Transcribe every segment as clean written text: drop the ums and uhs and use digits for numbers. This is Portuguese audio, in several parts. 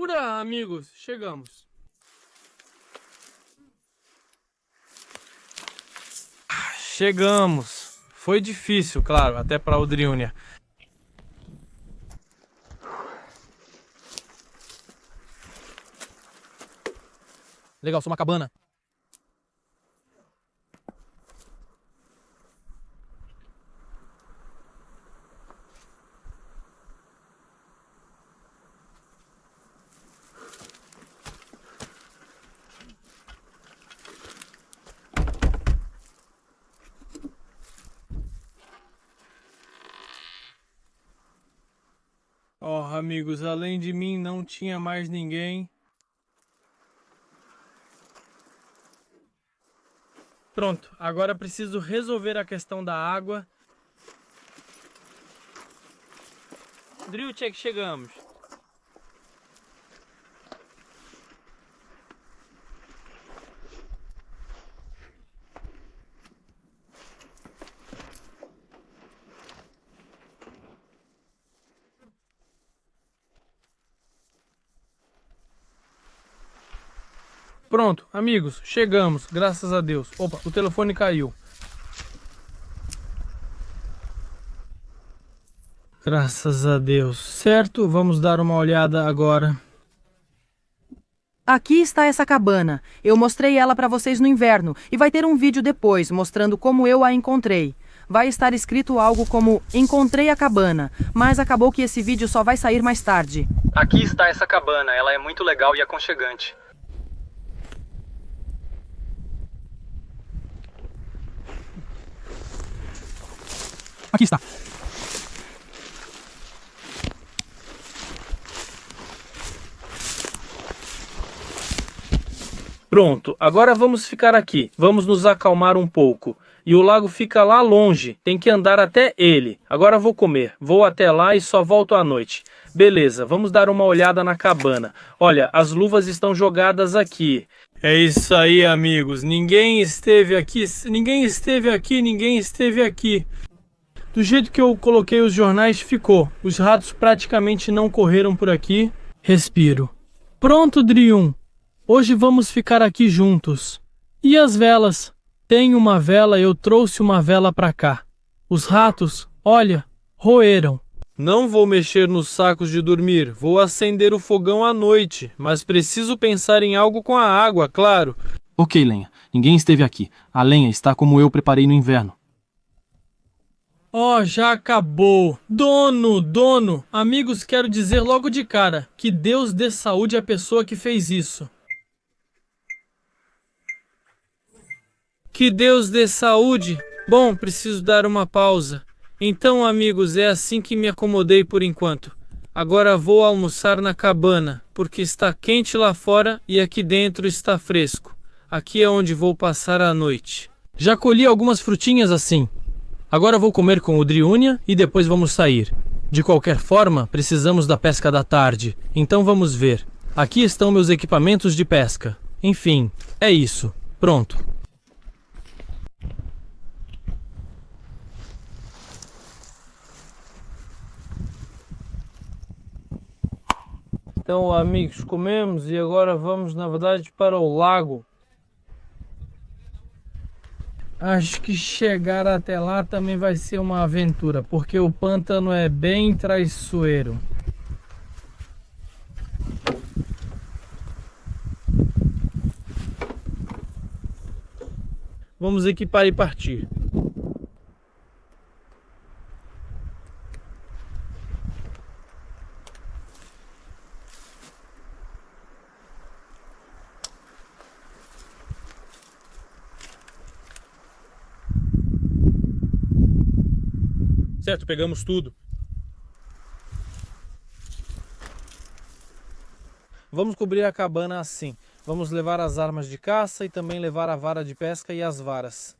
Ura, amigos, chegamos. Chegamos. Foi difícil, claro, até para o Driúnia. Legal, sou uma cabana. Oh, amigos, além de mim não tinha mais ninguém. Pronto, agora preciso resolver a questão da água. Drill check, chegamos. Pronto, amigos, chegamos, graças a Deus. Opa, o telefone caiu. Graças a Deus. Certo, vamos dar uma olhada agora. Aqui está essa cabana. Eu mostrei ela para vocês no inverno e vai ter um vídeo depois mostrando como eu a encontrei. Vai estar escrito algo como "Encontrei a cabana", mas acabou que esse vídeo só vai sair mais tarde. Aqui está essa cabana, ela é muito legal e aconchegante. Aqui está. Pronto, agora vamos ficar aqui. Vamos nos acalmar um pouco. E o lago fica lá longe, tem que andar até ele. Agora vou comer, vou até lá e só volto à noite. Beleza, vamos dar uma olhada na cabana. Olha, as luvas estão jogadas aqui. É isso aí, amigos. Ninguém esteve aqui, ninguém esteve aqui, ninguém esteve aqui. Do jeito que eu coloquei os jornais, ficou. Os ratos praticamente não correram por aqui. Respiro. Pronto, Drium. Hoje vamos ficar aqui juntos. E as velas? Tem uma vela, eu trouxe uma vela pra cá. Os ratos, olha, roeram. Não vou mexer nos sacos de dormir. Vou acender o fogão à noite. Mas preciso pensar em algo com a água, claro. Ok, lenha. Ninguém esteve aqui. A lenha está como eu preparei no inverno. Oh, já acabou. Dono. Amigos, quero dizer logo de cara que Deus dê saúde à pessoa que fez isso. Que Deus dê saúde. Bom, preciso dar uma pausa. Então, amigos, é assim que me acomodei por enquanto. Agora vou almoçar na cabana, porque está quente lá fora e aqui dentro está fresco. Aqui é onde vou passar a noite. Já colhi algumas frutinhas assim. Agora vou comer com o Driúnia e depois vamos sair. De qualquer forma, precisamos da pesca da tarde. Então vamos ver. Aqui estão meus equipamentos de pesca. Enfim, é isso. Pronto. Então, amigos, comemos e agora vamos, na verdade, para o lago. Acho que chegar até lá também vai ser uma aventura, porque o pântano é bem traiçoeiro. Vamos equipar e partir. Certo, pegamos tudo. Vamos cobrir a cabana assim. Vamos levar as armas de caça e também levar a vara de pesca e as varas.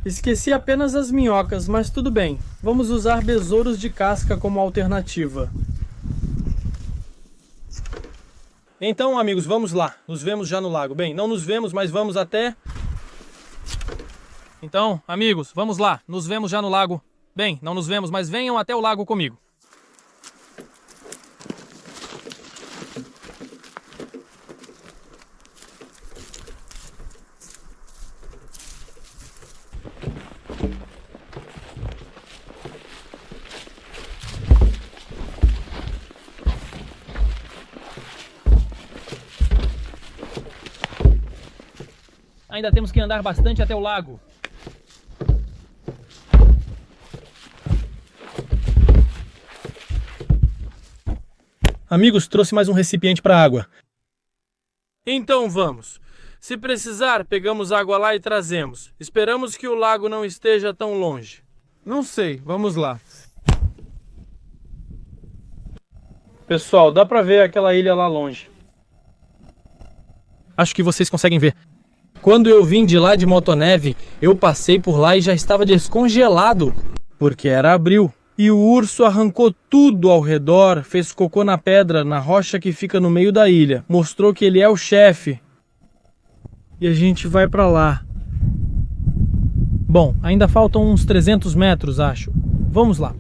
Esqueci apenas as minhocas, mas tudo bem. Vamos usar besouros de casca como alternativa. Então, amigos, vamos lá. Nos vemos já no lago. Bem, não nos vemos, mas vamos até... Então, amigos, vamos lá. Nos vemos já no lago. Bem, não nos vemos, mas venham até o lago comigo. Ainda temos que andar bastante até o lago. Amigos, trouxe mais um recipiente para água. Então vamos. Se precisar, pegamos água lá e trazemos. Esperamos que o lago não esteja tão longe. Não sei, vamos lá. Pessoal, dá pra ver aquela ilha lá longe. Acho que vocês conseguem ver. Quando eu vim de lá de motoneve, eu passei por lá e já estava descongelado, porque era abril. E o urso arrancou tudo ao redor, fez cocô na pedra, na rocha que fica no meio da ilha. Mostrou que ele é o chefe. E a gente vai pra lá. Bom, ainda faltam uns 300 metros, acho. Vamos lá.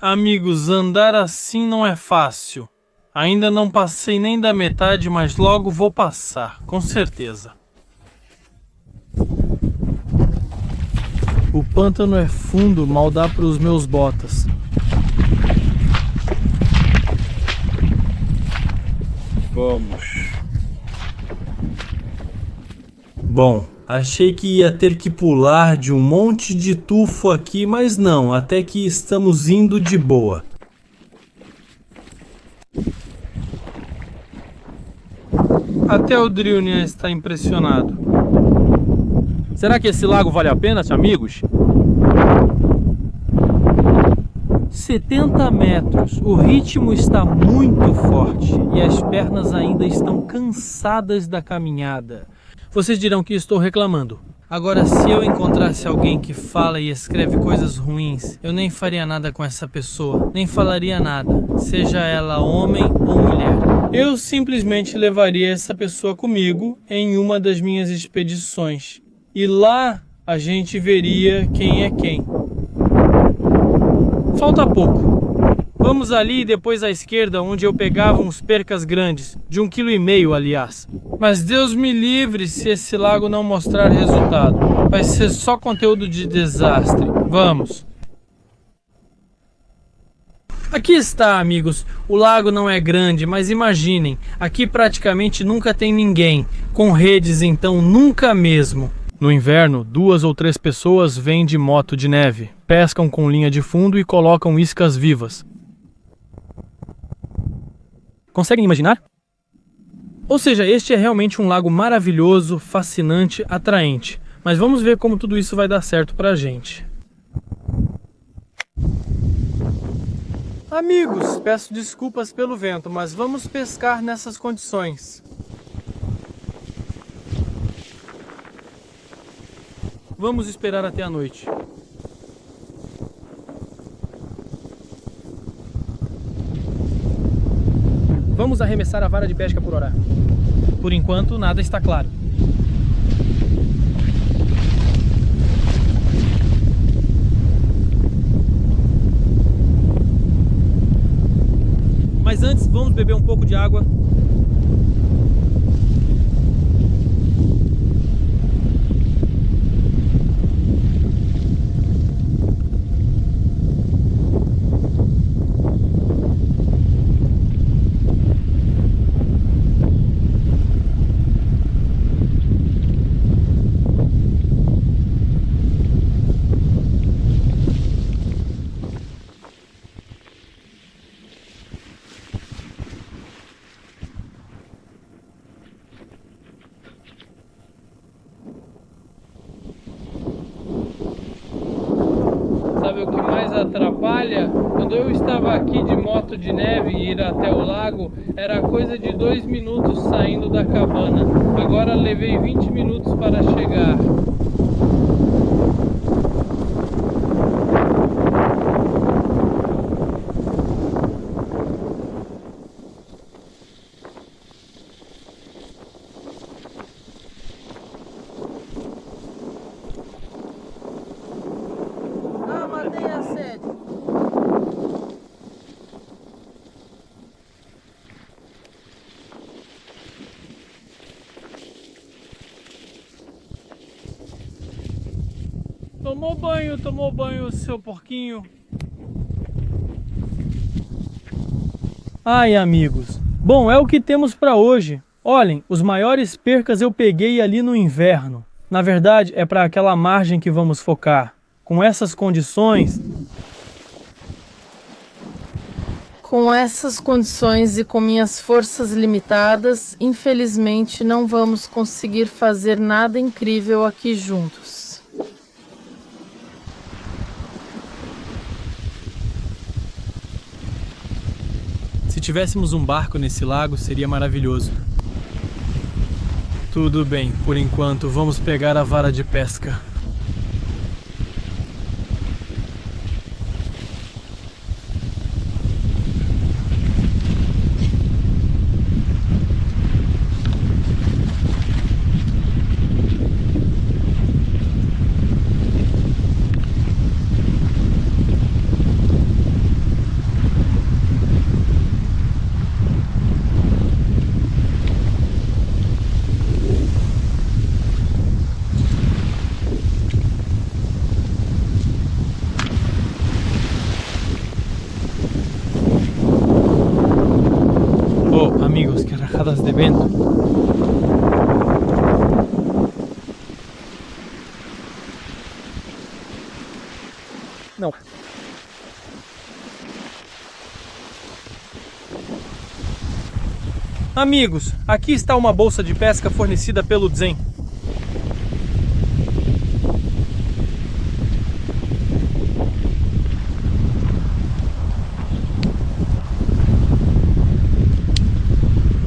Amigos, andar assim não é fácil. Ainda não passei nem da metade, mas logo vou passar, com certeza. O pântano é fundo, mal dá para os meus botas. Vamos. Bom, achei que ia ter que pular de um monte de tufo aqui, mas não, até que estamos indo de boa. Até o Drillnia está impressionado. Será que esse lago vale a pena, amigos? 70 metros, o ritmo está muito forte e as pernas ainda estão cansadas da caminhada. Vocês dirão que estou reclamando. Agora, se eu encontrasse alguém que fala e escreve coisas ruins, eu nem faria nada com essa pessoa, nem falaria nada, seja ela homem ou mulher. Eu simplesmente levaria essa pessoa comigo em uma das minhas expedições. E lá a gente veria quem é quem. Falta pouco. Vamos ali e depois à esquerda, onde eu pegava uns percas grandes, de 1,5 kg, aliás. Mas Deus me livre se esse lago não mostrar resultado. Vai ser só conteúdo de desastre. Vamos. Aqui está, amigos. O lago não é grande, mas imaginem, aqui praticamente nunca tem ninguém. Com redes, então, nunca mesmo. No inverno, 2 ou 3 pessoas vêm de moto de neve, pescam com linha de fundo e colocam iscas vivas. Conseguem imaginar? Ou seja, este é realmente um lago maravilhoso, fascinante, atraente. Mas vamos ver como tudo isso vai dar certo pra gente. Amigos, peço desculpas pelo vento, mas vamos pescar nessas condições. Vamos esperar até a noite. Vamos arremessar a vara de pesca por hora. Por enquanto, nada está claro. Mas antes, vamos beber um pouco de água. Sabe o que mais atrapalha? Quando eu estava aqui de moto de neve e ir até o lago, era coisa de 2 minutos saindo da cabana. Agora levei 20 minutos para chegar. Matei a sede. Tomou banho, seu porquinho. Ai, amigos, Bom, é o que temos para hoje. Olhem, os maiores percas eu peguei ali no inverno. Na verdade, é para aquela margem que vamos focar. Com essas condições... Com essas condições e com minhas forças limitadas, infelizmente não vamos conseguir fazer nada incrível aqui juntos. Se tivéssemos um barco nesse lago, seria maravilhoso. Tudo bem, por enquanto, vamos pegar a vara de pesca. Oh, amigos, que rajadas de vento. Não. Amigos, aqui está uma bolsa de pesca fornecida pelo Zen.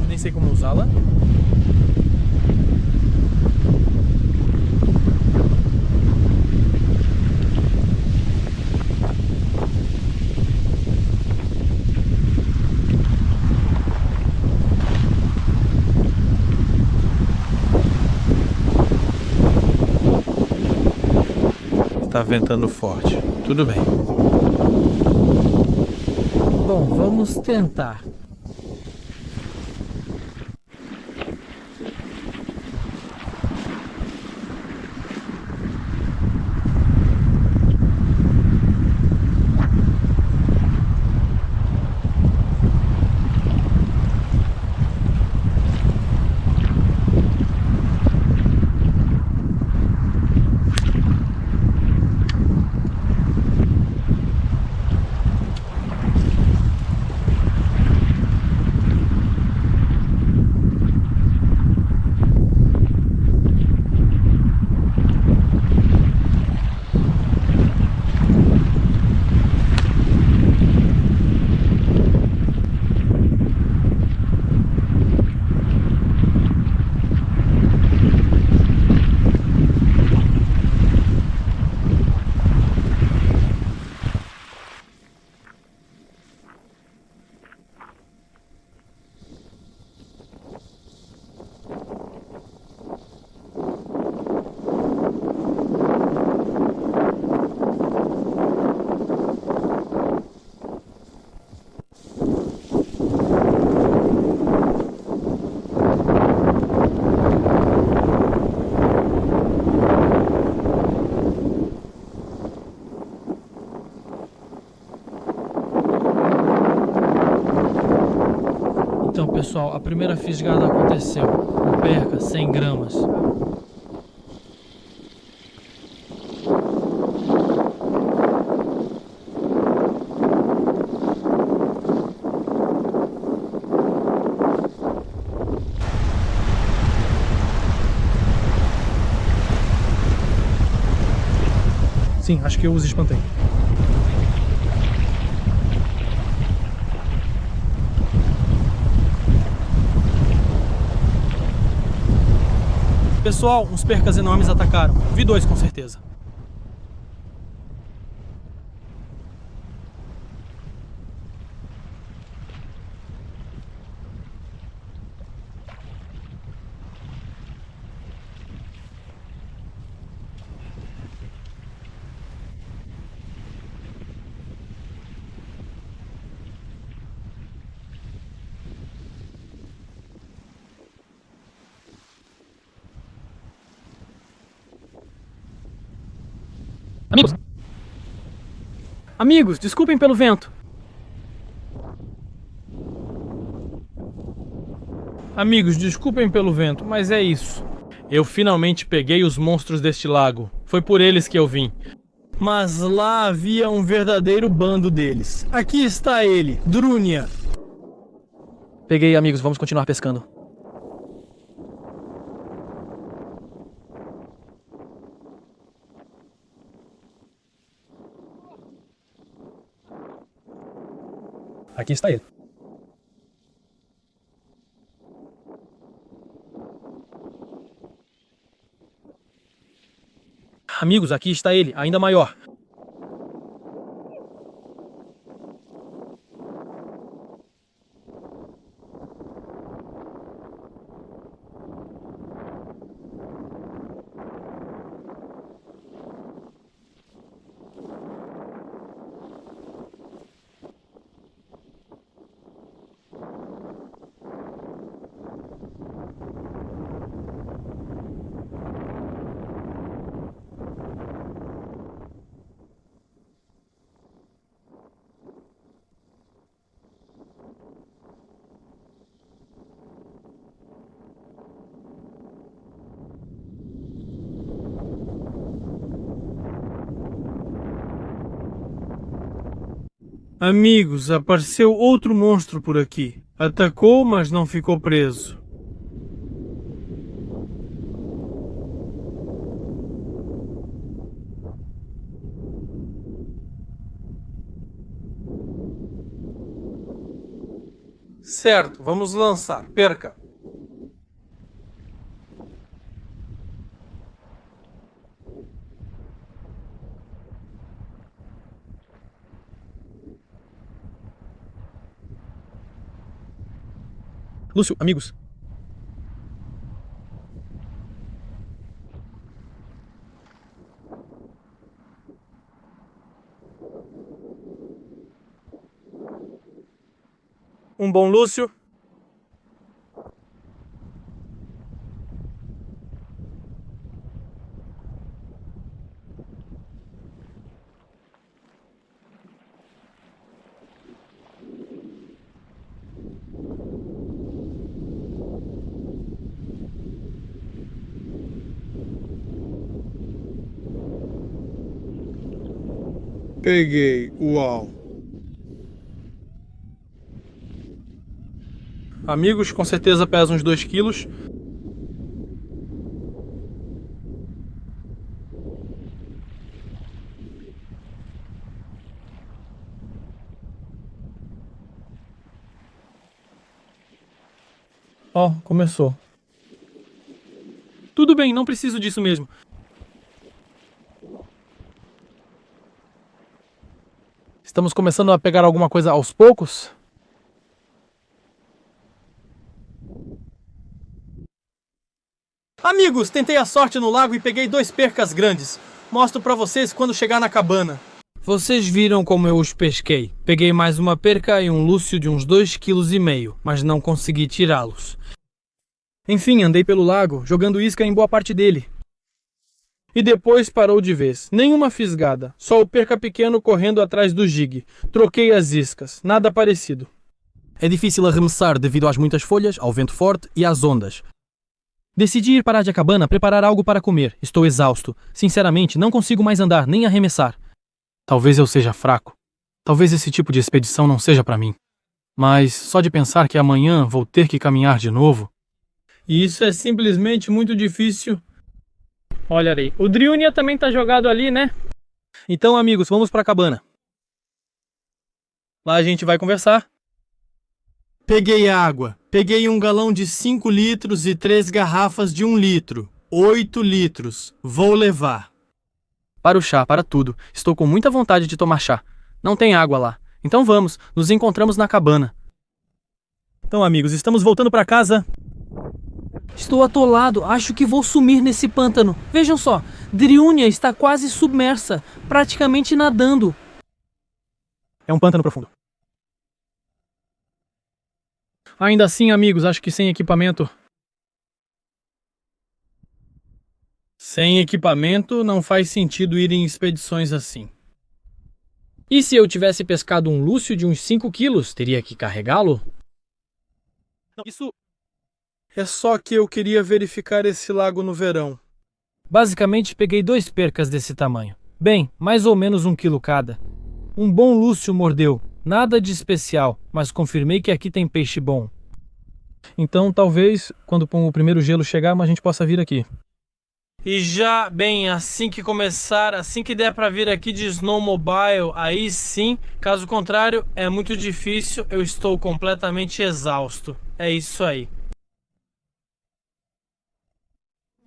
Nem sei como usá-la. Tá ventando forte. Tudo bem. Bom, vamos tentar. Então, pessoal, a primeira fisgada aconteceu. Um perca, 100 gramas. Sim, acho que eu os espantei. Pessoal, uns percas enormes atacaram. Vi dois com certeza. Amigos! Amigos, desculpem pelo vento. Amigos, desculpem pelo vento, mas é isso. Eu finalmente peguei os monstros deste lago. Foi por eles que eu vim. Mas lá havia um verdadeiro bando deles. Aqui está ele, Drúnia. Peguei, amigos, vamos continuar pescando. Aqui está ele. Amigos, aqui está ele, ainda maior. Amigos, apareceu outro monstro por aqui. Atacou, mas não ficou preso. Certo, vamos lançar. Perca. Lúcio, amigos. Um bom Lúcio. Peguei. Uau. Amigos, com certeza pesa uns 2 quilos. Ó, começou. Tudo bem, não preciso disso mesmo. Estamos começando a pegar alguma coisa aos poucos. Amigos, tentei a sorte no lago e peguei 2 percas grandes. Mostro pra vocês quando chegar na cabana. Vocês viram como eu os pesquei. Peguei mais uma perca e um lúcio de uns 2,5 kg, mas não consegui tirá-los. Enfim, andei pelo lago, jogando isca em boa parte dele. E depois parou de vez. Nenhuma fisgada, só o perca pequeno correndo atrás do jig. Troquei as iscas, nada parecido. É difícil arremessar devido às muitas folhas, ao vento forte e às ondas. Decidi ir parar de cabana preparar algo para comer. Estou exausto. Sinceramente, não consigo mais andar nem arremessar. Talvez eu seja fraco. Talvez esse tipo de expedição não seja para mim. Mas só de pensar que amanhã vou ter que caminhar de novo... E isso é simplesmente muito difícil. Olha aí, o Drúnia também tá jogado ali, né? Então, amigos, vamos pra cabana. Lá a gente vai conversar. Peguei água. Peguei 1 galão de 5 litros e 3 garrafas de 1 litro. 8 litros. Vou levar. Para o chá, para tudo. Estou com muita vontade de tomar chá. Não tem água lá. Então vamos, nos encontramos na cabana. Então, amigos, estamos voltando pra casa. Estou atolado, acho que vou sumir nesse pântano. Vejam só, Drúnia está quase submersa, praticamente nadando. É um pântano profundo. Ainda assim, amigos, acho que sem equipamento... Sem equipamento, não faz sentido ir em expedições assim. E se eu tivesse pescado um lúcio de uns 5 quilos, teria que carregá-lo? Não, isso... É só que eu queria verificar esse lago no verão. Basicamente, peguei 2 percas desse tamanho. Bem, mais ou menos 1 quilo cada. Um bom lúcio mordeu. Nada de especial, mas confirmei que aqui tem peixe bom. Então, talvez, quando o primeiro gelo chegar, a gente possa vir aqui. E já, bem, assim que começar, assim que der pra vir aqui de snowmobile, aí sim. Caso contrário, é muito difícil, eu estou completamente exausto. É isso aí.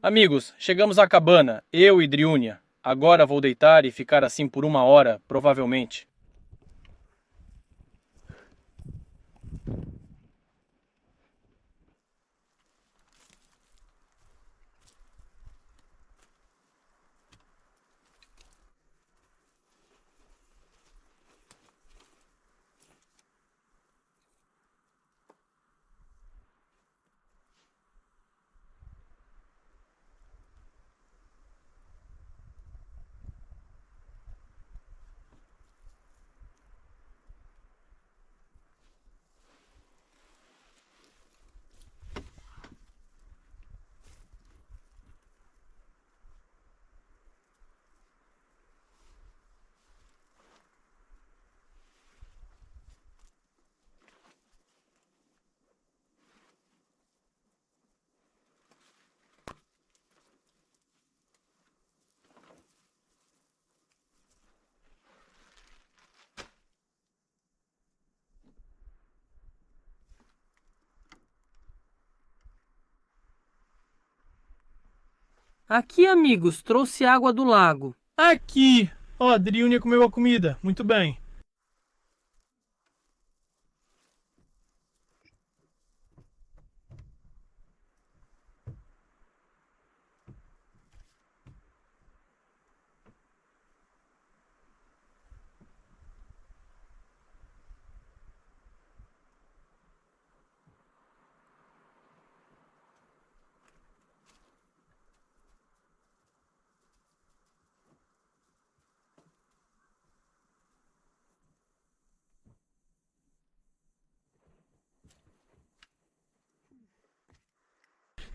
Amigos, chegamos à cabana, eu e Driúnia. Agora vou deitar e ficar assim por 1 hora, provavelmente. Aqui, amigos, trouxe água do lago. Aqui! Ó, a Driúnia comeu a comida. Muito bem.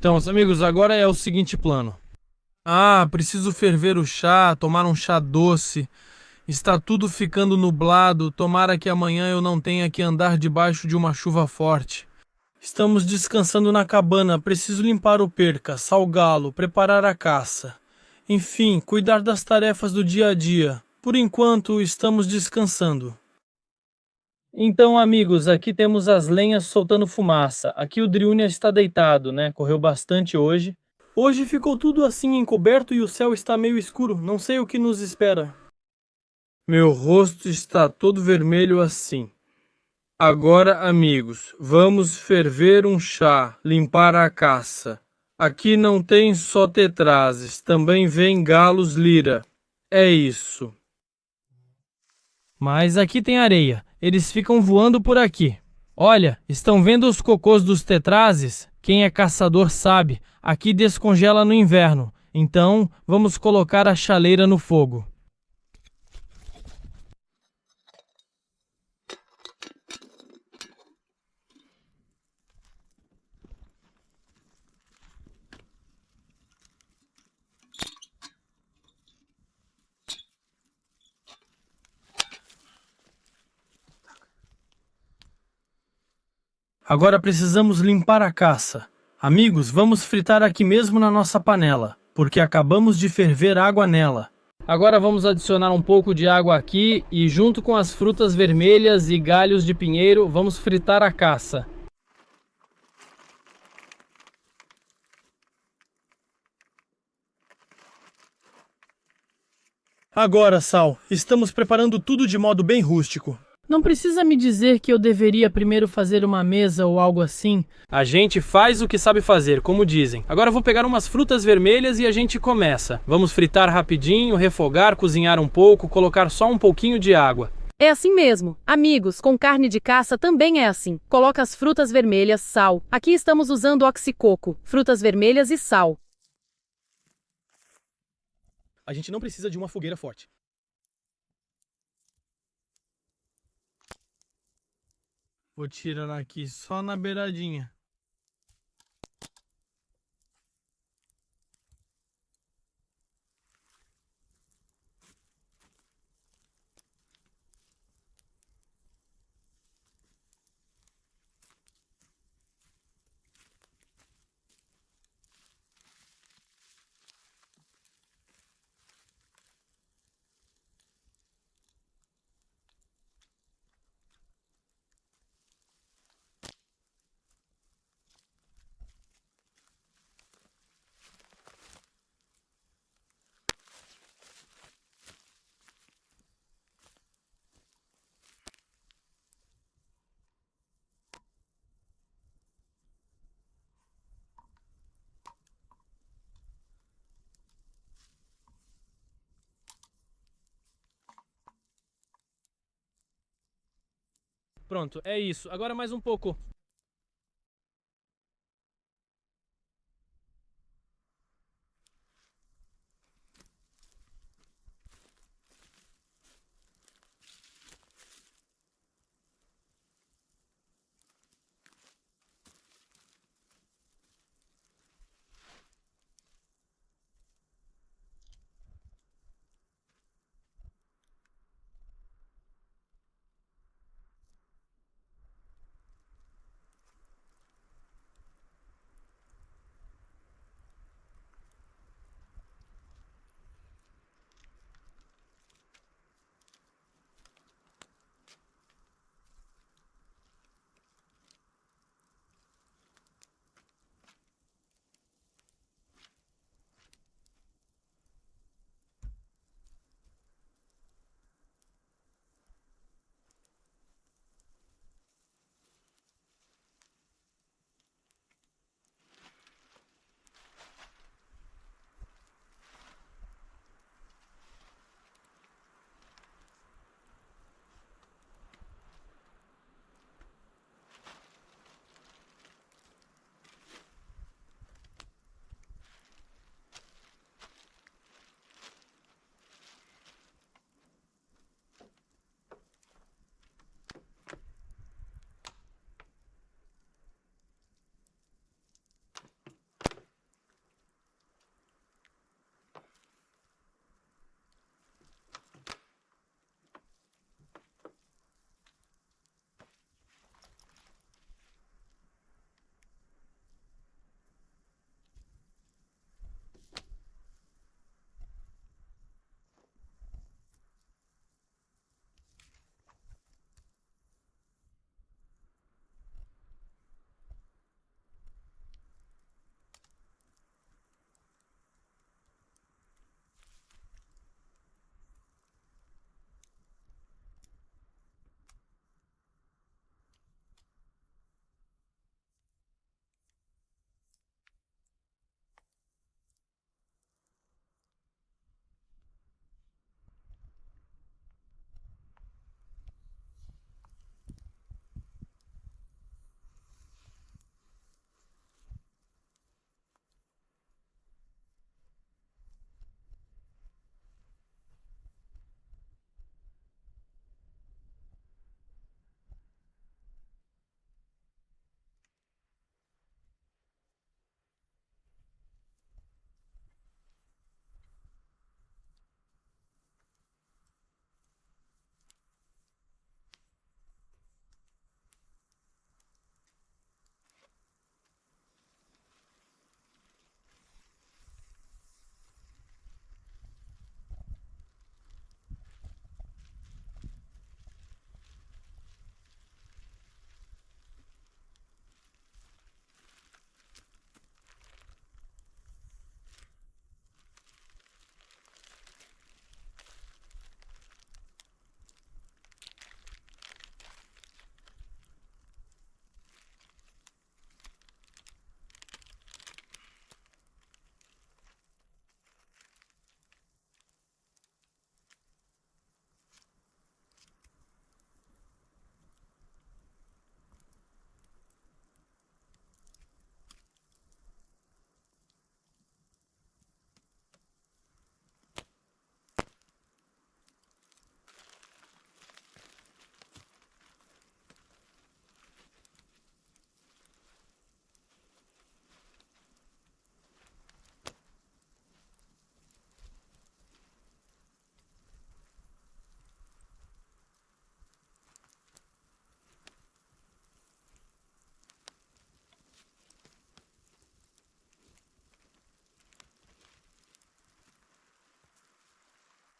Então, amigos, agora é o seguinte plano. Ah, preciso ferver o chá, tomar um chá doce. Está tudo ficando nublado. Tomara que amanhã eu não tenha que andar debaixo de uma chuva forte. Estamos descansando na cabana. Preciso limpar o perca, salgá-lo, preparar a caça. Enfim, cuidar das tarefas do dia a dia. Por enquanto, estamos descansando. Então, amigos, aqui temos as lenhas soltando fumaça. Aqui o Driúnia está deitado, né? Correu bastante hoje. Hoje ficou tudo assim encoberto e o céu está meio escuro. Não sei o que nos espera. Meu rosto está todo vermelho assim. Agora, amigos, vamos ferver um chá, limpar a caça. Aqui não tem só tetrazes, também vem galos lira. É isso. Mas aqui tem areia. Eles ficam voando por aqui. Olha, estão vendo os cocôs dos tetrazes? Quem é caçador sabe, aqui descongela no inverno. Então, vamos colocar a chaleira no fogo. Agora precisamos limpar a caça. Amigos, vamos fritar aqui mesmo na nossa panela, porque acabamos de ferver água nela. Agora vamos adicionar um pouco de água aqui e junto com as frutas vermelhas e galhos de pinheiro, vamos fritar a caça. Agora, Sal, estamos preparando tudo de modo bem rústico. Não precisa me dizer que eu deveria primeiro fazer uma mesa ou algo assim. A gente faz o que sabe fazer, como dizem. Agora eu vou pegar umas frutas vermelhas e a gente começa. Vamos fritar rapidinho, refogar, cozinhar um pouco, colocar só um pouquinho de água. É assim mesmo. Amigos, com carne de caça também é assim. Coloca as frutas vermelhas, sal. Aqui estamos usando oxicoco, frutas vermelhas e sal. A gente não precisa de uma fogueira forte. Vou tirar aqui só na beiradinha. Pronto, é isso. Agora mais um pouco.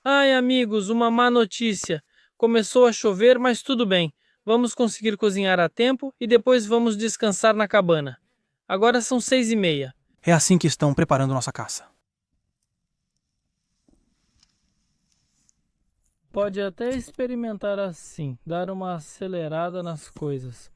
Ai, amigos, uma má notícia. Começou a chover, mas tudo bem. Vamos conseguir cozinhar a tempo e depois vamos descansar na cabana. Agora são 6h30. É assim que estão preparando nossa caça. Pode até experimentar assim, dar uma acelerada nas coisas.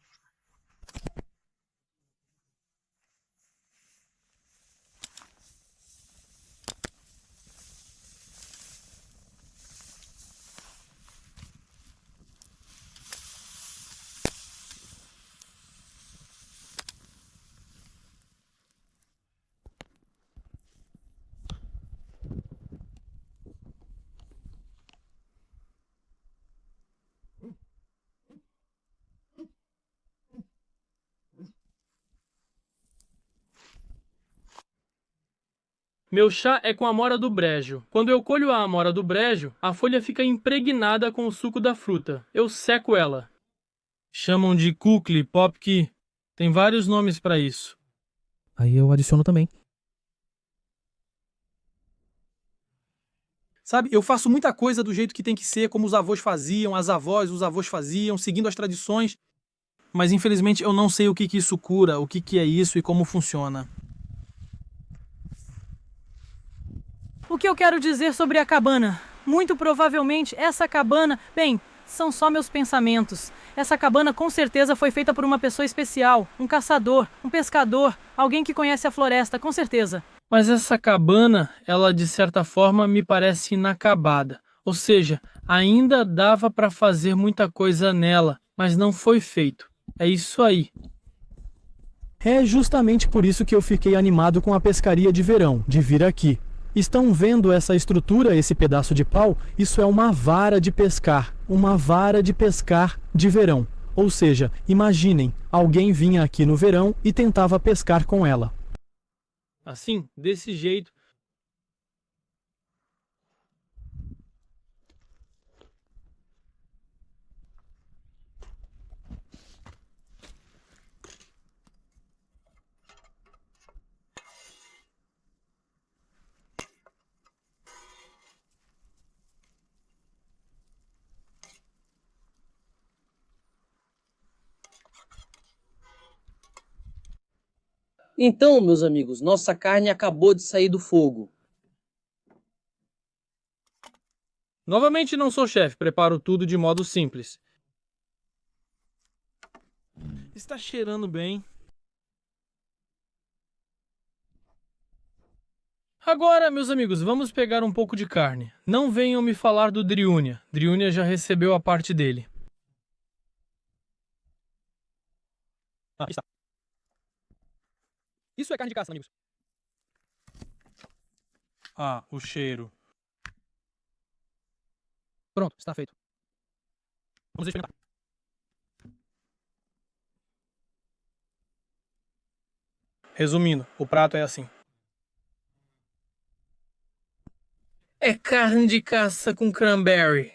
Meu chá é com amora do brejo. Quando eu colho a amora do brejo, a folha fica impregnada com o suco da fruta. Eu seco ela. Chamam de kukli, popki. Tem vários nomes para isso. Aí eu adiciono também. Sabe, eu faço muita coisa do jeito que tem que ser, como os avós faziam, as avós, os avós faziam, seguindo as tradições. Mas infelizmente eu não sei o que isso cura, o que é isso e como funciona. O que eu quero dizer sobre a cabana? Muito provavelmente essa cabana... Bem, são só meus pensamentos. Essa cabana com certeza foi feita por uma pessoa especial. Um caçador, um pescador, alguém que conhece a floresta, com certeza. Mas essa cabana, ela de certa forma me parece inacabada. Ou seja, ainda dava para fazer muita coisa nela, mas não foi feito. É isso aí. É justamente por isso que eu fiquei animado com a pescaria de verão, de vir aqui. Estão vendo essa estrutura, esse pedaço de pau? Isso é uma vara de pescar. Uma vara de pescar de verão. Ou seja, imaginem, alguém vinha aqui no verão e tentava pescar com ela. Assim, desse jeito. Então, meus amigos, nossa carne acabou de sair do fogo. Novamente não sou chefe, preparo tudo de modo simples. Está cheirando bem. Agora, meus amigos, vamos pegar um pouco de carne. Não venham me falar do Driúnia. Driúnia já recebeu a parte dele. Está. Isso é carne de caça, amigos. Ah, o cheiro. Pronto, está feito. Vamos experimentar. Resumindo, o prato é assim. É carne de caça com cranberry.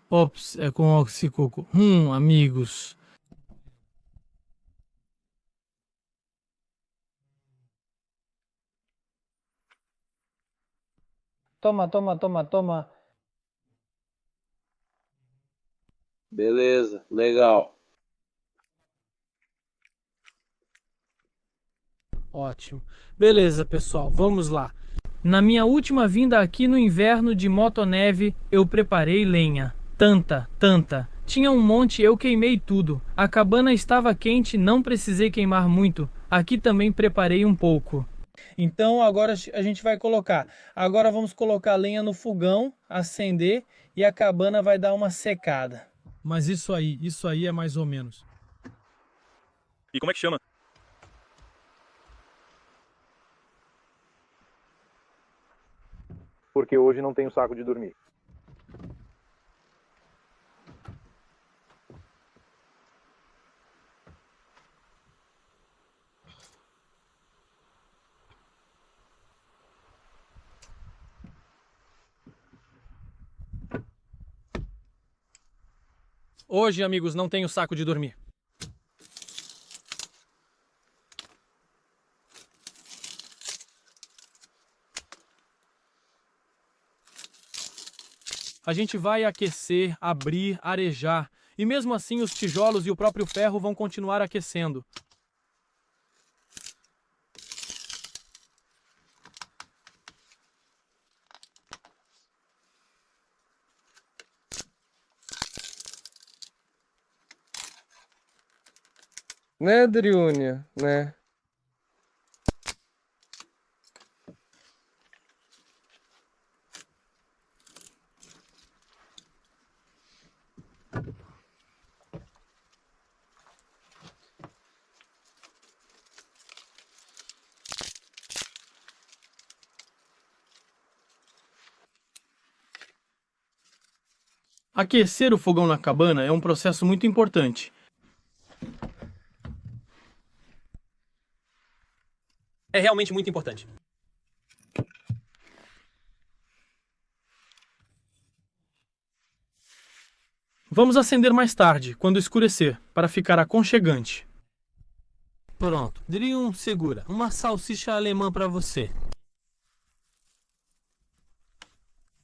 Ops, é com oxicoco. Amigos. Toma. Beleza, legal. Ótimo. Beleza, pessoal, vamos lá. Na minha última vinda aqui no inverno de motoneve, eu preparei lenha. Tanta. Tinha um monte, eu queimei tudo. A cabana estava quente, não precisei queimar muito. Aqui também preparei um pouco. Então agora a gente vai colocar. Agora vamos colocar lenha no fogão, acender e a cabana vai dar uma secada. Mas isso aí é mais ou menos. E como é que chama? Porque hoje não tenho saco de dormir. Hoje, amigos, não tenho saco de dormir. A gente vai aquecer, abrir, arejar. E mesmo assim os tijolos e o próprio ferro vão continuar aquecendo. Né, Driúnia? Né? Aquecer o fogão na cabana é um processo muito importante. É realmente muito importante. Vamos acender mais tarde, quando escurecer, para ficar aconchegante. Pronto. Driun, segura. Uma salsicha alemã para você.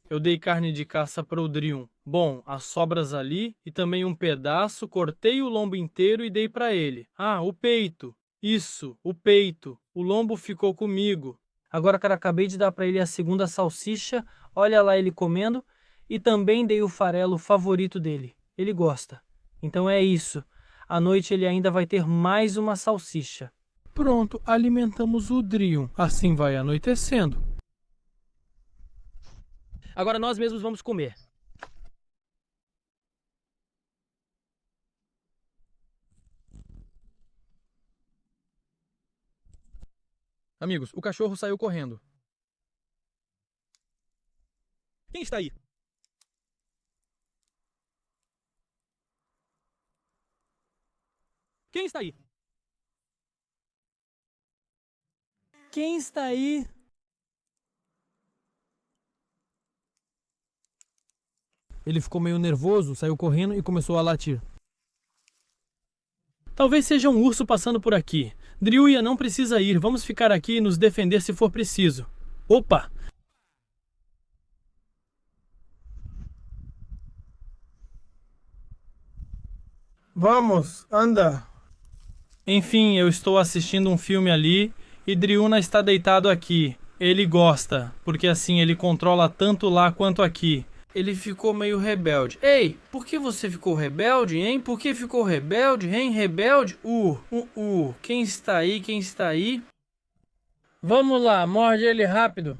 Eu dei carne de caça para o Driun. Bom, as sobras ali e também um pedaço, cortei o lombo inteiro e dei para ele. Ah, o peito. Isso, o peito. O lombo ficou comigo. Agora, cara, acabei de dar para ele a segunda salsicha. Olha lá ele comendo. E também dei o farelo favorito dele. Ele gosta. Então é isso. À noite ele ainda vai ter mais uma salsicha. Pronto, alimentamos o Driun. Assim vai anoitecendo. Agora nós mesmos vamos comer. Amigos, o cachorro saiu correndo. Quem está aí? Quem está aí? Quem está aí? Ele ficou meio nervoso, saiu correndo e começou a latir. Talvez seja um urso passando por aqui. Driuia não precisa ir. Vamos ficar aqui e nos defender se for preciso. Opa! Vamos, anda. Enfim, eu estou assistindo um filme ali e Driuna está deitado aqui. Ele gosta, porque assim ele controla tanto lá quanto aqui. Ele ficou meio rebelde. Ei, por que você ficou rebelde, hein? Por que ficou rebelde, hein? Rebelde? Quem está aí? Quem está aí? Vamos lá, morde ele rápido.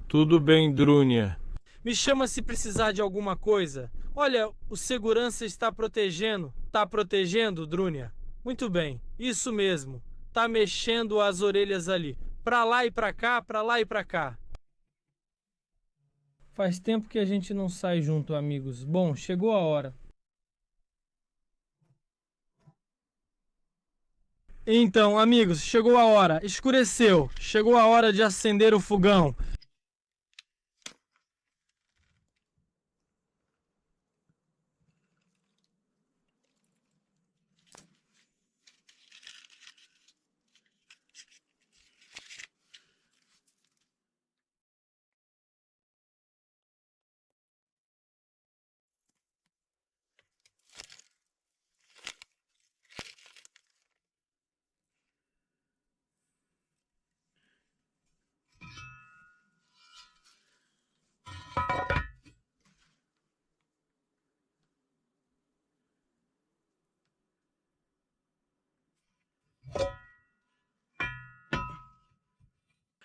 Tudo bem, Drúnia. Me chama se precisar de alguma coisa. Olha, o segurança está protegendo. Tá protegendo, Drúnia? Muito bem, isso mesmo. Tá mexendo as orelhas ali. Pra lá e pra cá, pra lá e pra cá. Faz tempo que a gente não sai junto, amigos. Bom, chegou a hora. Então, amigos, chegou a hora. Escureceu. Chegou a hora de acender o fogão.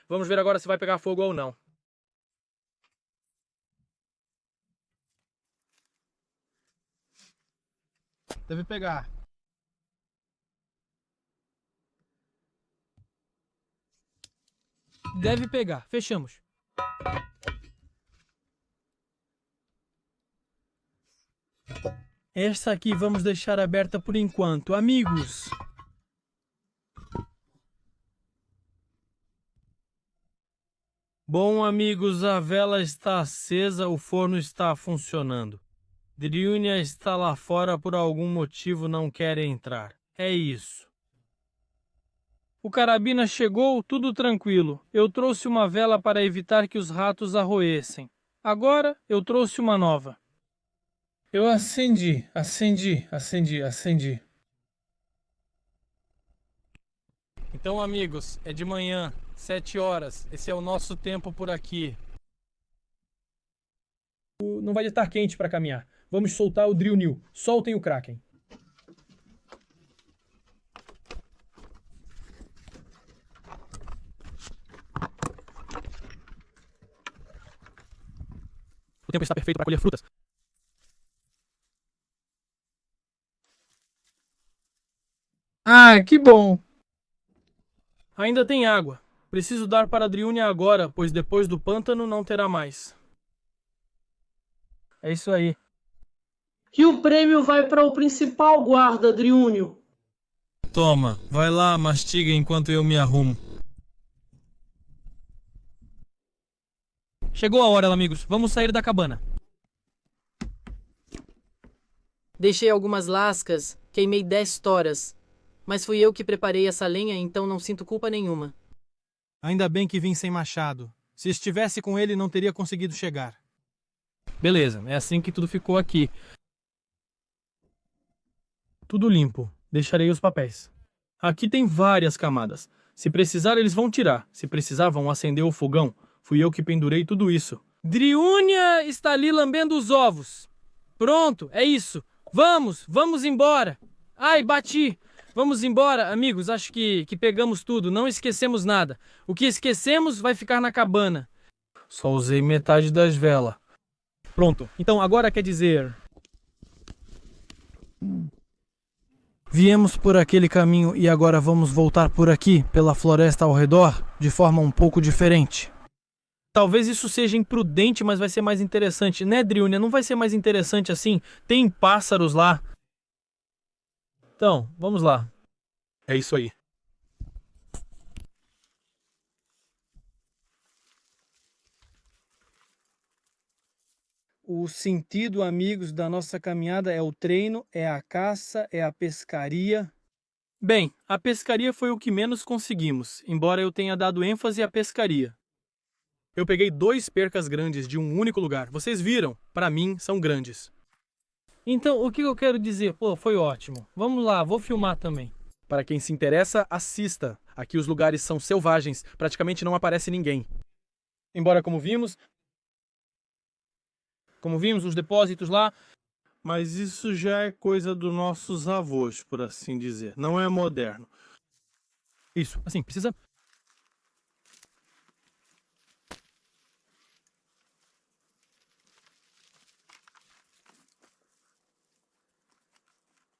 Vamos ver agora se vai pegar fogo ou não. Deve pegar. Deve pegar. Fechamos. Essa aqui vamos deixar aberta por enquanto, amigos. Bom, amigos, a vela está acesa, o forno está funcionando. Driunia está lá fora por algum motivo não quer entrar. É isso. O carabina chegou, tudo tranquilo. Eu trouxe uma vela para evitar que os ratos a roessem. Agora eu trouxe uma nova. Eu acendi. Então, amigos, é de manhã, 7 horas. Esse é o nosso tempo por aqui. Não vai estar quente para caminhar. Vamos soltar o Driunil. Soltem o Kraken. O tempo está perfeito para colher frutas. Ah, que bom. Ainda tem água. Preciso dar para a Driunia agora, pois depois do pântano não terá mais. É isso aí. E o prêmio vai para o principal guarda, Driúnio. Toma, vai lá, mastiga enquanto eu me arrumo. Chegou a hora, amigos. Vamos sair da cabana. Deixei algumas lascas, queimei 10 toras. Mas fui eu que preparei essa lenha, então não sinto culpa nenhuma. Ainda bem que vim sem machado. Se estivesse com ele, não teria conseguido chegar. Beleza, é assim que tudo ficou aqui. Tudo limpo. Deixarei os papéis. Aqui tem várias camadas. Se precisar, eles vão tirar. Se precisar, vão acender o fogão. Fui eu que pendurei tudo isso. Driúnia está ali lambendo os ovos. Pronto, é isso. Vamos embora. Ai, bati. Vamos embora, amigos. Acho que pegamos tudo. Não esquecemos nada. O que esquecemos vai ficar na cabana. Só usei metade das velas. Pronto. Então agora quer dizer... Viemos por aquele caminho e agora vamos voltar por aqui, pela floresta ao redor, de forma um pouco diferente. Talvez isso seja imprudente, mas vai ser mais interessante. Né, Driúnia? Não vai ser mais interessante assim? Tem pássaros lá. Então, vamos lá. É isso aí. O sentido, amigos, da nossa caminhada é o treino, é a caça, é a pescaria. Bem, a pescaria foi o que menos conseguimos, embora eu tenha dado ênfase à pescaria. Eu peguei 2 percas grandes de um único lugar. Vocês viram? Para mim, são grandes. Então, o que eu quero dizer? Pô, foi ótimo. Vamos lá, vou filmar também. Para quem se interessa, assista. Aqui os lugares são selvagens, praticamente não aparece ninguém. Embora, como vimos os depósitos lá, Mas isso já é coisa dos nossos avós, por assim dizer. Não é moderno. Isso, assim, precisa...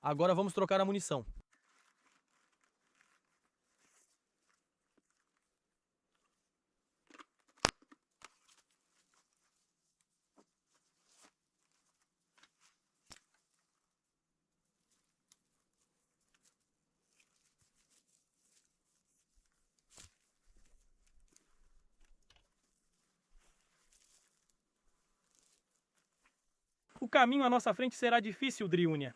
Agora vamos trocar a munição. o caminho à nossa frente será difícil, Driúnia.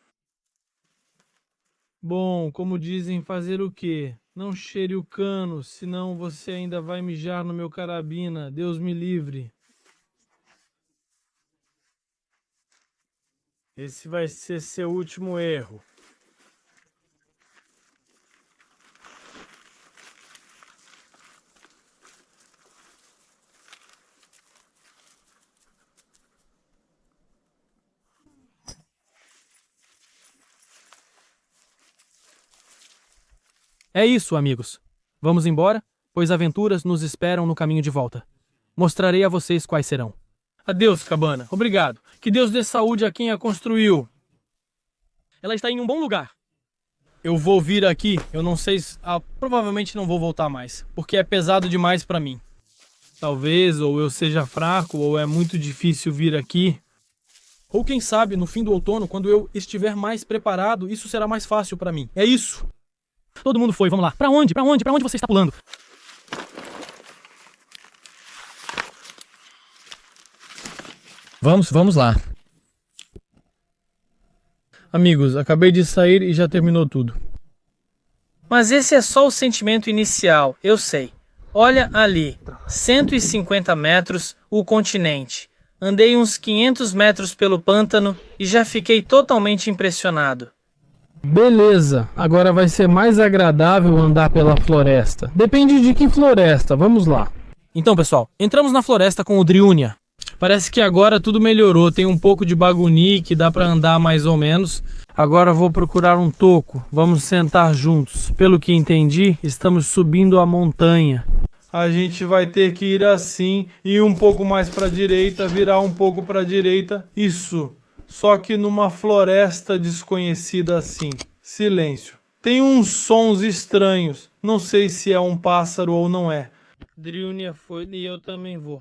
Bom, como dizem, fazer o quê? Não cheire o cano, senão você ainda vai mijar no meu carabina. Deus me livre. Esse vai ser seu último erro. É isso, amigos. Vamos embora, pois aventuras nos esperam no caminho de volta. Mostrarei a vocês quais serão. Adeus, cabana. Obrigado. Que Deus dê saúde a quem a construiu. Ela está em um bom lugar. Eu vou vir aqui, eu não sei se... provavelmente não vou voltar mais, porque é pesado demais pra mim. Talvez, ou eu seja fraco, ou é muito difícil vir aqui. Ou quem sabe, no fim do outono, quando eu estiver mais preparado, isso será mais fácil pra mim. É isso. Todo mundo foi, vamos lá. Pra onde? Pra onde? Pra onde você está pulando? Vamos lá. Amigos, acabei de sair e já terminou tudo. Mas esse é só o sentimento inicial, eu sei. Olha ali, 150 metros, o continente. Andei uns 500 metros pelo pântano e já fiquei totalmente impressionado. Beleza, agora vai ser mais agradável andar pela floresta. Depende de que floresta, vamos lá. Então, pessoal, entramos na floresta com o Driúnia. Parece que agora tudo melhorou, tem um pouco de bagunique, dá pra andar mais ou menos. Agora vou procurar um toco, vamos sentar juntos. Pelo que entendi, estamos subindo a montanha. A gente vai ter que ir assim, ir um pouco mais pra direita, virar um pouco pra direita. Isso. Só que numa floresta desconhecida assim. Silêncio. Tem uns sons estranhos. Não sei se é um pássaro ou não é. Driúnia foi e eu também vou.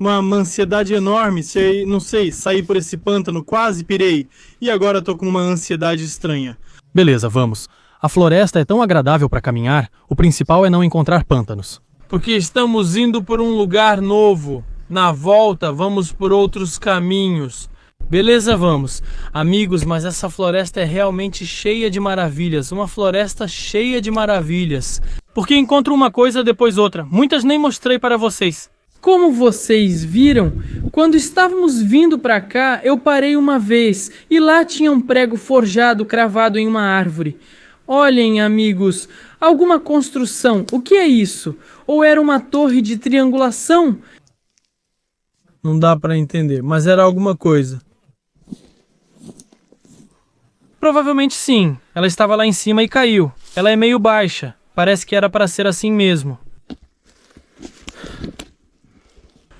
uma ansiedade enorme, não sei, saí por esse pântano, quase pirei, e agora tô com uma ansiedade estranha. Beleza, vamos. A floresta é tão agradável para caminhar, o principal é não encontrar pântanos. Porque estamos indo por um lugar novo. Na volta, vamos por outros caminhos. Beleza, vamos. Amigos, mas essa floresta é realmente cheia de maravilhas. Uma floresta cheia de maravilhas. Porque encontro uma coisa depois outra. Muitas nem mostrei para vocês. Como vocês viram, quando estávamos vindo para cá, eu parei uma vez e lá tinha um prego forjado cravado em uma árvore. Olhem, amigos, alguma construção. O que é isso? Ou era uma torre de triangulação? Não dá para entender, mas era alguma coisa. Provavelmente sim. Ela estava lá em cima e caiu. Ela é meio baixa. Parece que era para ser assim mesmo.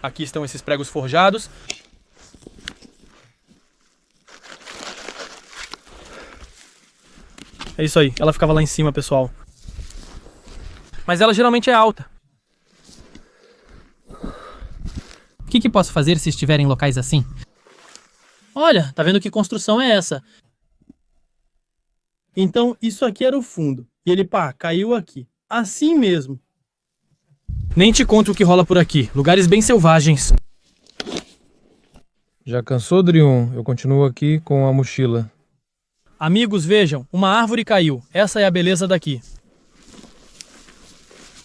Aqui estão esses pregos forjados. É isso aí. Ela ficava lá em cima, pessoal. Mas ela geralmente é alta. O que posso fazer se estiver em locais assim? Olha, tá vendo que construção é essa? Então, isso aqui era o fundo. E ele, caiu aqui. Assim mesmo. Nem te conto o que rola por aqui. Lugares bem selvagens. Já cansou, Drion? Eu continuo aqui com a mochila. Amigos, vejam. Uma árvore caiu. Essa é a beleza daqui.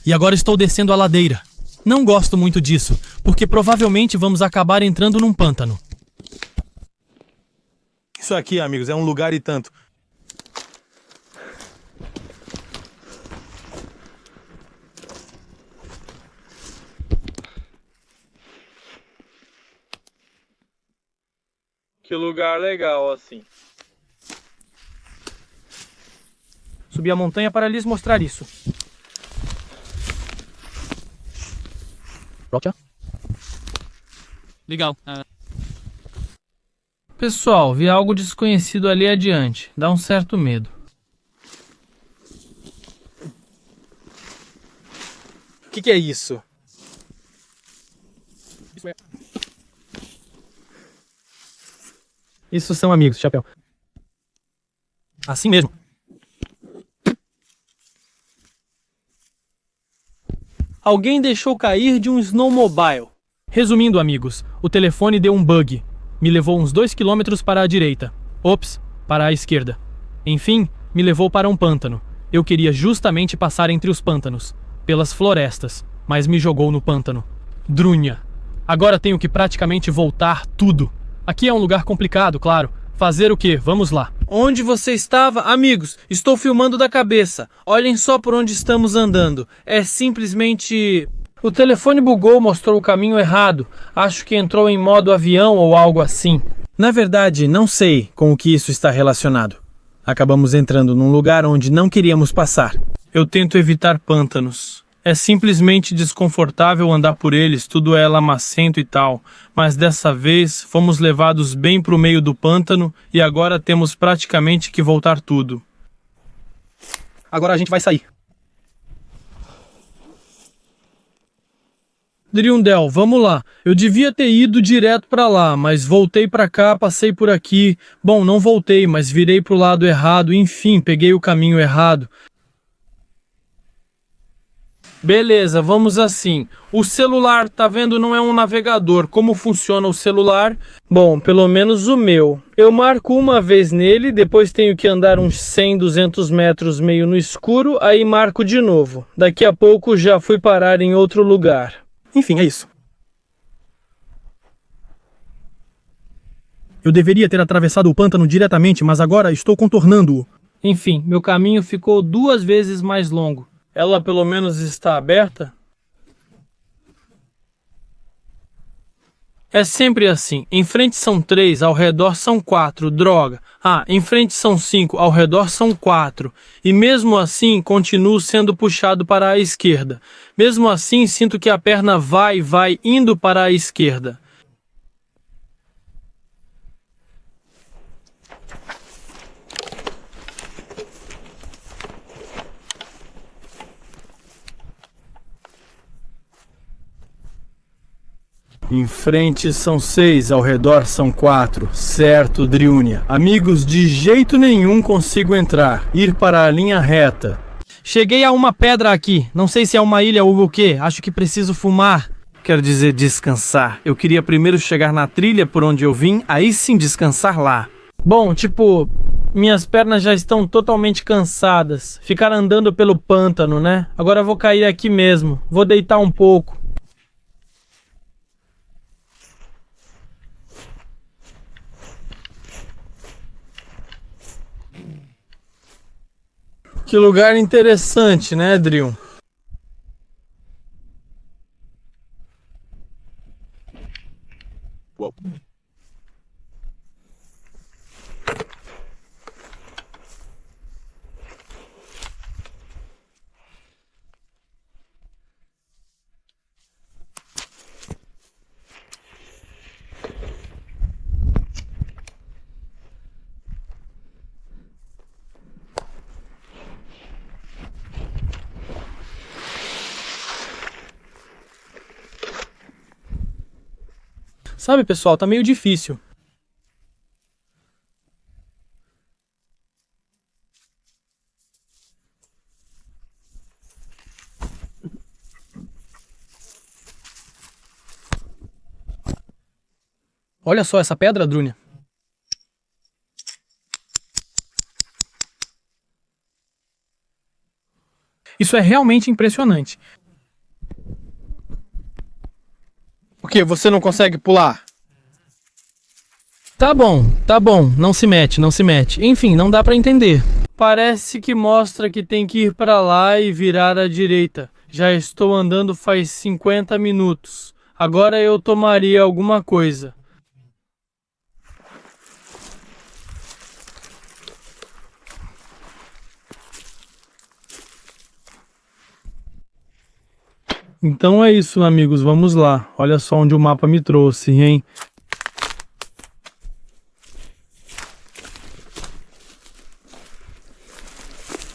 E agora estou descendo a ladeira. Não gosto muito disso, porque provavelmente vamos acabar entrando num pântano. Isso aqui, amigos, é um lugar e tanto. Que lugar legal, assim. Subi a montanha para lhes mostrar isso. Legal. Pessoal, vi algo desconhecido ali adiante. Dá um certo medo. O que é isso? Isso são amigos, chapéu. Assim mesmo. Alguém deixou cair de um snowmobile. Resumindo, amigos, o telefone deu um bug. Me levou uns 2 km para a direita. Ops, para a esquerda. Enfim, me levou para um pântano. Eu queria justamente passar entre os pântanos, pelas florestas, mas me jogou no pântano. Drunha. Agora tenho que praticamente voltar tudo. Aqui é um lugar complicado, claro. Fazer o quê? Vamos lá. Onde você estava? Amigos, estou filmando da cabeça. Olhem só por onde estamos andando. É simplesmente... O telefone bugou, mostrou o caminho errado. Acho que entrou em modo avião ou algo assim. Na verdade, não sei com o que isso está relacionado. Acabamos entrando num lugar onde não queríamos passar. Eu tento evitar pântanos. É simplesmente desconfortável andar por eles, tudo é lamacento e tal. Mas dessa vez fomos levados bem para o meio do pântano e agora temos praticamente que voltar tudo. Agora a gente vai sair. Driundel, vamos lá. Eu devia ter ido direto para lá, mas voltei para cá, passei por aqui. Bom, não voltei, mas virei pro lado errado. Enfim, peguei o caminho errado. Beleza, vamos assim. O celular, tá vendo, não é um navegador. Como funciona o celular? Bom, pelo menos o meu. Eu marco uma vez nele, depois tenho que andar uns 100, 200 metros meio no escuro, aí marco de novo. Daqui a pouco já fui parar em outro lugar. Enfim, é isso. Eu deveria ter atravessado o pântano diretamente, mas agora estou contornando-o. Enfim, meu caminho ficou 2 vezes mais longo. Ela pelo menos está aberta? É sempre assim. Em frente são 3, ao redor são 4. Droga. Em frente são 5, ao redor são 4. E mesmo assim, continuo sendo puxado para a esquerda. Mesmo assim, sinto que a perna vai indo para a esquerda. Em frente são 6, ao redor são 4. Certo, Driúnia. Amigos, de jeito nenhum consigo entrar. Ir para a linha reta. Cheguei a uma pedra aqui. Não sei se é uma ilha ou o quê. Acho que preciso fumar. Quero dizer descansar. Eu queria primeiro chegar na trilha por onde eu vim, aí sim descansar lá. Bom, tipo, minhas pernas já estão totalmente cansadas. Ficar andando pelo pântano, né? Agora vou cair aqui mesmo. Vou deitar um pouco. Que lugar interessante, né, Drill? Sabe, pessoal, tá meio difícil. Olha só essa pedra, Drúnia. Isso é realmente impressionante. Por quê? Você não consegue pular? Tá bom, não se mete, não se mete. Enfim, não dá pra entender. Parece que mostra que tem que ir para lá e virar à direita. Já estou andando faz 50 minutos. Agora eu tomaria alguma coisa. Então é isso, amigos. Vamos lá. Olha só onde o mapa me trouxe, hein?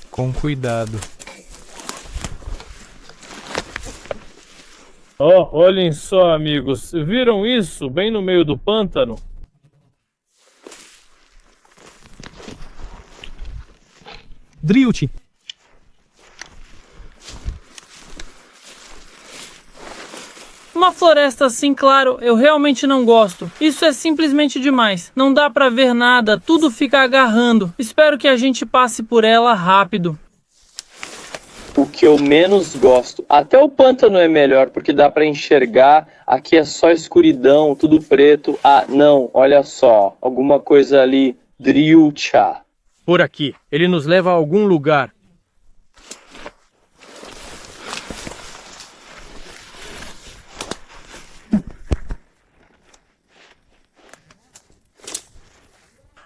Com cuidado. Oh, olhem só, amigos. Viram isso? Bem no meio do pântano? Drilt. Uma floresta assim, claro, eu realmente não gosto. Isso é simplesmente demais. Não dá pra ver nada, tudo fica agarrando. Espero que a gente passe por ela rápido. O que eu menos gosto. Até o pântano é melhor, porque dá pra enxergar. Aqui é só escuridão, tudo preto. Ah, não, olha só. Alguma coisa ali. Driúcha. Por aqui. Ele nos leva a algum lugar.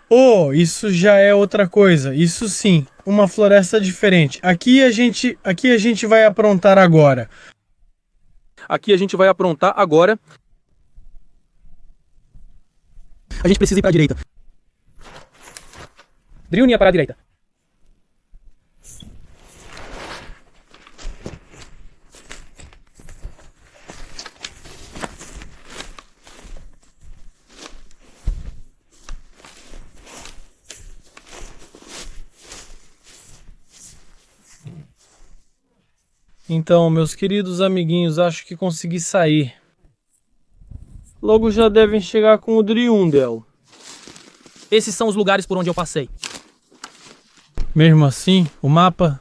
Oh, isso já é outra coisa. Isso sim, uma floresta diferente. Aqui a gente vai aprontar agora. Aqui a gente vai aprontar agora. A gente precisa ir para a direita. Driúnia para a direita. Então, meus queridos amiguinhos, acho que consegui sair. Logo já devem chegar com o Driúndel. Esses são os lugares por onde eu passei. Mesmo assim, o mapa...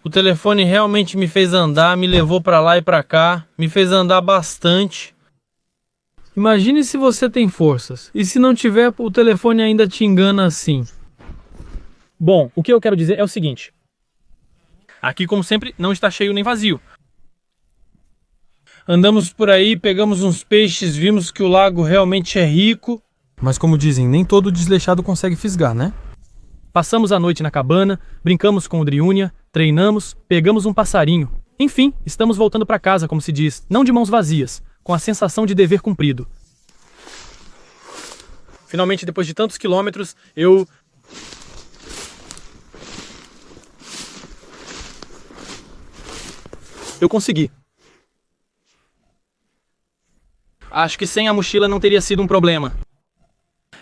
O telefone realmente me fez andar, me levou pra lá e pra cá, me fez andar bastante. Imagine se você tem forças, e se não tiver, o telefone ainda te engana assim. Bom, o que eu quero dizer é o seguinte. Aqui, como sempre, não está cheio nem vazio. Andamos por aí, pegamos uns peixes, vimos que o lago realmente é rico. Mas como dizem, nem todo desleixado consegue fisgar, né? Passamos a noite na cabana, brincamos com o Driúnia, treinamos, pegamos um passarinho. Enfim, estamos voltando para casa, como se diz, não de mãos vazias, com a sensação de dever cumprido. Finalmente, depois de tantos quilômetros, eu consegui. Acho que sem a mochila não teria sido um problema.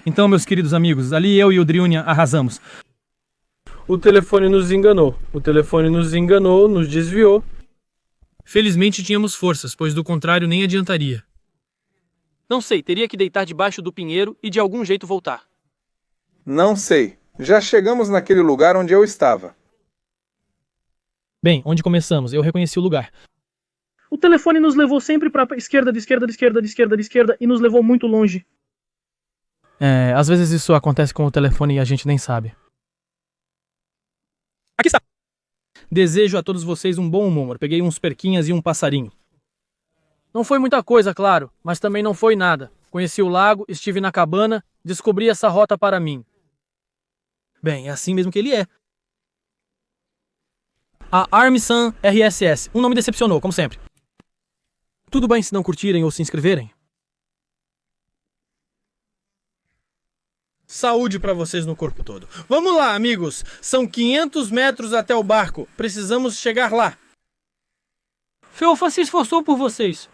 Então, meus queridos amigos, ali eu e o Driunia arrasamos. O telefone nos enganou. O telefone nos enganou, nos desviou. Felizmente tínhamos forças, pois do contrário nem adiantaria. Não sei, teria que deitar debaixo do pinheiro e de algum jeito voltar. Não sei. Já chegamos naquele lugar onde eu estava. Bem, onde começamos? Eu reconheci o lugar. O telefone nos levou sempre para esquerda, de esquerda, de esquerda, de esquerda, de esquerda e nos levou muito longe. Às vezes isso acontece com o telefone e a gente nem sabe. Aqui está! Desejo a todos vocês um bom humor. Peguei uns perquinhas e um passarinho. Não foi muita coisa, claro, mas também não foi nada. Conheci o lago, estive na cabana, descobri essa rota para mim. Bem, é assim mesmo que ele é. A Armsan RSS. Um nome decepcionou, como sempre. Tudo bem se não curtirem ou se inscreverem? Saúde para vocês no corpo todo. Vamos lá, amigos. São 500 metros até o barco. Precisamos chegar lá. Feofa se esforçou por vocês.